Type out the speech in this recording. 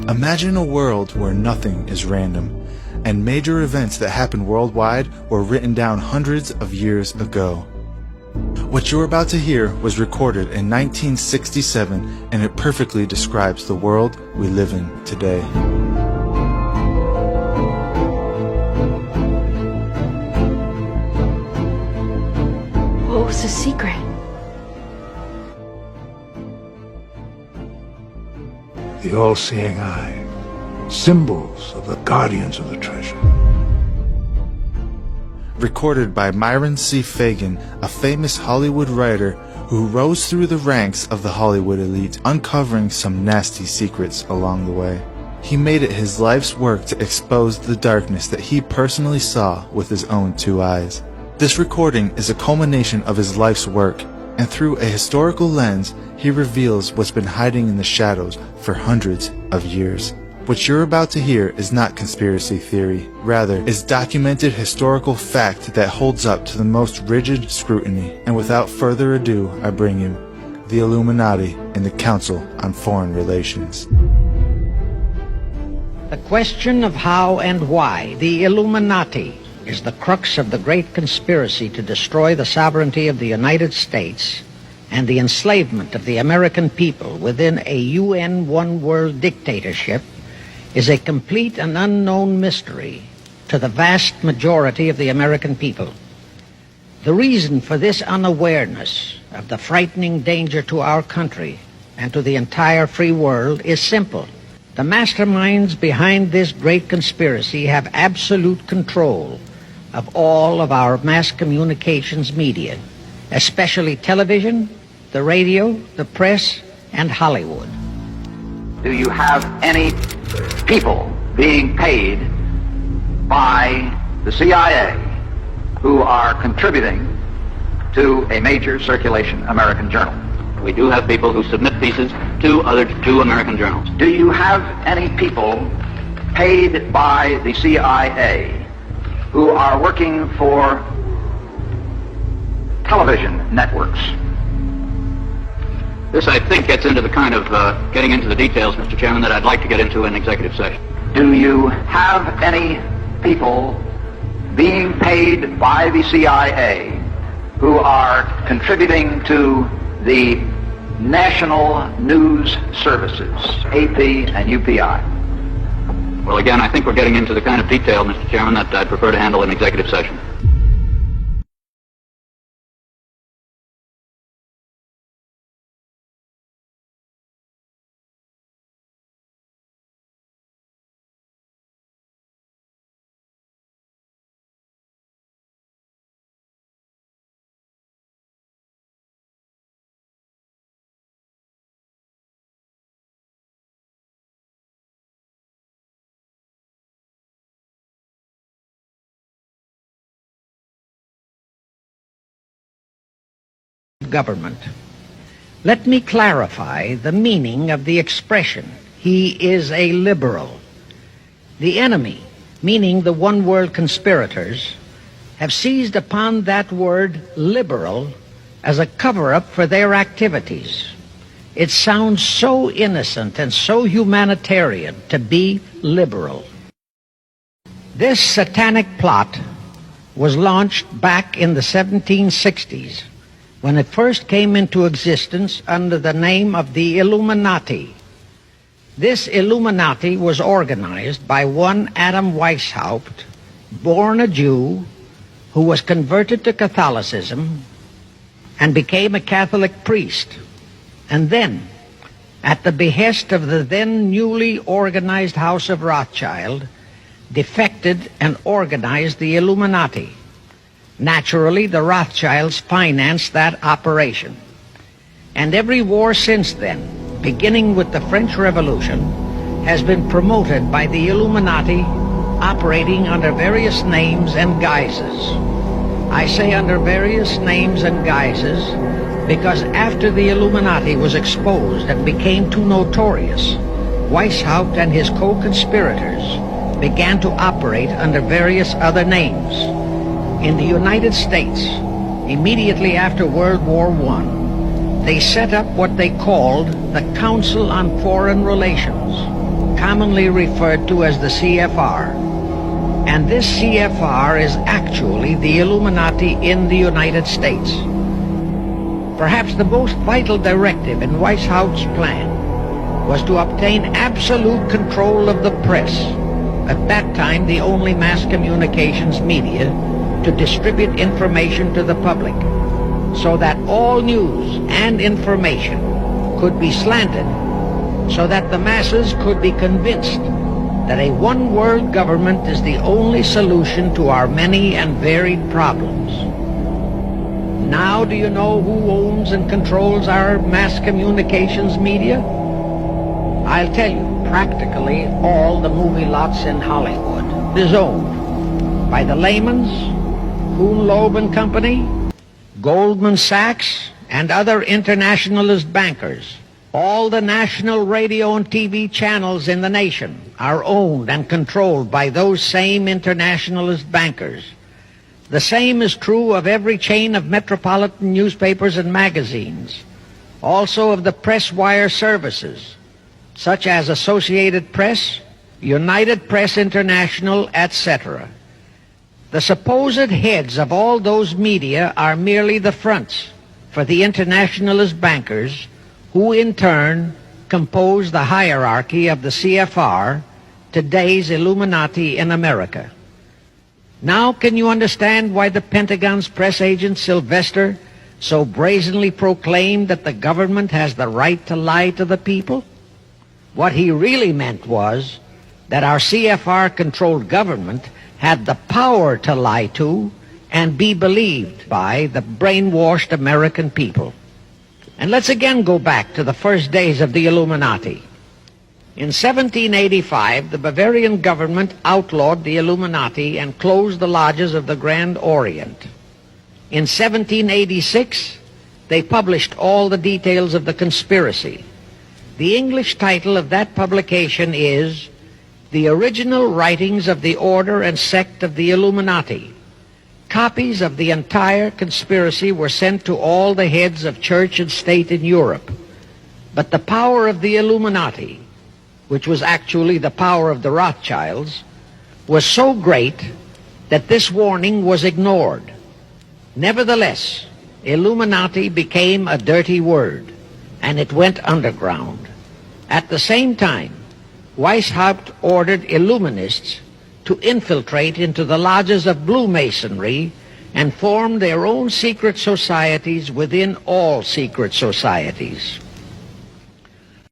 Imagine a world where nothing is random, and major events that happen worldwide were written down hundreds of years ago. What you're about to hear was recorded in 1967, and it perfectly describes the world we live in today. What was the secret? The all-seeing eye, symbols of the guardians of the treasure. Recorded by Myron C. Fagan, a famous Hollywood writer who rose through the ranks of the Hollywood elite, uncovering some nasty secrets along the way. He made it his life's work to expose the darkness that he personally saw with his own two eyes. This recording is a culmination of his life's work, and through a historical lens, he reveals what's been hiding in the shadows for hundreds of years. What you're about to hear is not conspiracy theory, rather is documented historical fact that holds up to the most rigid scrutiny. And without further ado, I bring you the Illuminati and the Council on Foreign Relations. The question of how and why the Illuminati is the crux of the great conspiracy to destroy the sovereignty of the United States and the enslavement of the American people within a UN one-world dictatorship is a complete and unknown mystery to the vast majority of the American people. The reason for this unawareness of the frightening danger to our country and to the entire free world is simple. The masterminds behind this great conspiracy have absolute control of all of our mass communications media, especially television, the radio, the press, and Hollywood. Do you have any people being paid by the CIA who are contributing to a major circulation American journal? We do have people who submit pieces to two American journals. Do you have any people paid by the CIA who are working for television networks? This, I think, gets into the kind of getting into the details, Mr. Chairman, that I'd like to get into in executive session. Do you have any people being paid by the CIA who are contributing to the national news services, AP and UPI? Well, again, I think we're getting into the kind of detail, Mr. Chairman, that I'd prefer to handle in executive session. Government. Let me clarify the meaning of the expression, he is a liberal. The enemy, meaning the one world conspirators, have seized upon that word liberal as a cover-up for their activities. It sounds so innocent and so humanitarian to be liberal. This satanic plot was launched back in the 1760s when it first came into existence under the name of the Illuminati. This Illuminati was organized by one Adam Weishaupt, born a Jew, who was converted to Catholicism and became a Catholic priest, and then, at the behest of the then newly organized House of Rothschild, defected and organized the Illuminati. Naturally, the Rothschilds financed that operation. And every war since then, beginning with the French Revolution, has been promoted by the Illuminati operating under various names and guises. I say under various names and guises because after the Illuminati was exposed and became too notorious, Weishaupt and his co-conspirators began to operate under various other names. In the United States, immediately after World War I, they set up what they called the Council on Foreign Relations, commonly referred to as the CFR. And this CFR is actually the Illuminati in the United States. Perhaps the most vital directive in Weishaupt's plan was to obtain absolute control of the press, at that time the only mass communications media, to distribute information to the public, so that all news and information could be slanted, so that the masses could be convinced that a one-world government is the only solution to our many and varied problems. Now do you know who owns and controls our mass communications media? I'll tell you, practically all the movie lots in Hollywood is owned by the Lehmans, Kuhn Loeb and Company, Goldman Sachs, and other internationalist bankers. All the national radio and TV channels in the nation are owned and controlled by those same internationalist bankers. The same is true of every chain of metropolitan newspapers and magazines, also of the press wire services, such as Associated Press, United Press International, etc. The supposed heads of all those media are merely the fronts for the internationalist bankers, who in turn compose the hierarchy of the CFR, today's Illuminati in America. Now can you understand why the Pentagon's press agent Sylvester so brazenly proclaimed that the government has the right to lie to the people? What he really meant was that our CFR-controlled government had the power to lie to and be believed by the brainwashed American people. And let's again go back to the first days of the Illuminati. In 1785, the Bavarian government outlawed the Illuminati and closed the lodges of the Grand Orient. In 1786, they published all the details of the conspiracy. The English title of that publication is The Original Writings of the Order and Sect of the Illuminati. Copies of the entire conspiracy were sent to all the heads of church and state in Europe. But the power of the Illuminati, which was actually the power of the Rothschilds, was so great that this warning was ignored. Nevertheless, Illuminati became a dirty word, and it went underground. At the same time, Weishaupt ordered Illuminists to infiltrate into the lodges of Blue Masonry and form their own secret societies within all secret societies.